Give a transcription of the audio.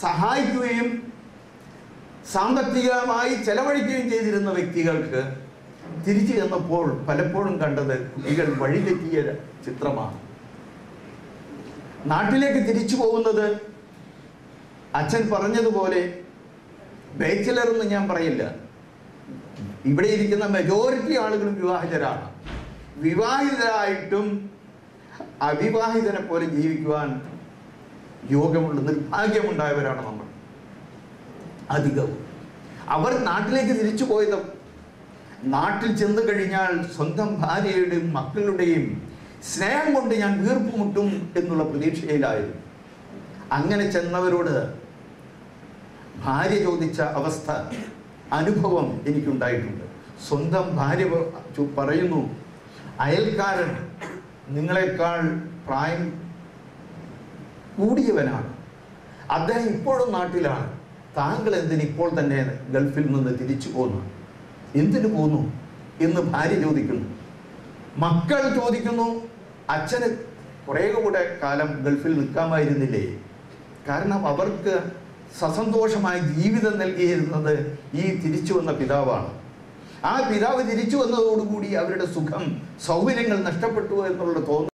സഹായിക്കുകയും സാമ്പത്തികമായി ചെലവഴിക്കുകയും ചെയ്തിരുന്ന വ്യക്തികൾക്ക് തിരിച്ചു ചെന്നപ്പോൾ പലപ്പോഴും കണ്ടത് കുട്ടികൾ വഴിതെറ്റിയ ചിത്രമാണ്. നാട്ടിലേക്ക് തിരിച്ചു പോകുന്നത് അച്ഛൻ പറഞ്ഞതുപോലെ ബാച്ചിലർ എന്ന് ഞാൻ പറയില്ല, ഇവിടെ ഇരിക്കുന്ന മെജോറിറ്റി ആളുകളും വിവാഹിതരാണ്. വിവാഹിതരായിട്ടും അവിവാഹിതനെ പോലെ ജീവിക്കുവാൻ യോഗമുള്ള നിർഭാഗ്യമുണ്ടായവരാണ് നമ്മൾ അധികവും. അവർ നാട്ടിലേക്ക് തിരിച്ചു പോയത് നാട്ടിൽ ചെന്ന് കഴിഞ്ഞാൽ സ്വന്തം ഭാര്യയുടെയും മക്കളുടെയും സ്നേഹം കൊണ്ട് ഞാൻ വീർപ്പുമുട്ടും എന്നുള്ള പ്രതീക്ഷയിലായിരുന്നു. അങ്ങനെ ചെന്നവരോട് ഭാര്യ ചോദിച്ച അവസ്ഥ അനുഭവം എനിക്കുണ്ടായിട്ടുണ്ട്. സ്വന്തം ഭാര്യ പറയുന്നു, അയൽക്കാരൻ നിങ്ങളെക്കാൾ പ്രായം കൂടിയവനാണ്, അദ്ദേഹം ഇപ്പോഴും നാട്ടിലാണ്, താങ്കൾ എന്തിന് ഇപ്പോൾ തന്നെ ഗൾഫിൽ നിന്ന് തിരിച്ചു പോന്നു, എന്തിനു പോന്നു എന്ന് ഭാര്യ ചോദിക്കുന്നു. മക്കൾ ചോദിക്കുന്നു, അച്ഛന് കുറേ കൂടെ കാലം ഗൾഫിൽ നിൽക്കാമായിരുന്നില്ലേ? കാരണം അവർക്ക് സസന്തോഷമായ ജീവിതം നൽകിയിരുന്നത് ഈ തിരിച്ചു വന്ന പിതാവാണ്. ആ പിതാവ് തിരിച്ചു വന്നതോടുകൂടി അവരുടെ സുഖം സൗകര്യങ്ങൾ നഷ്ടപ്പെട്ടു എന്നുള്ള തോന്നൽ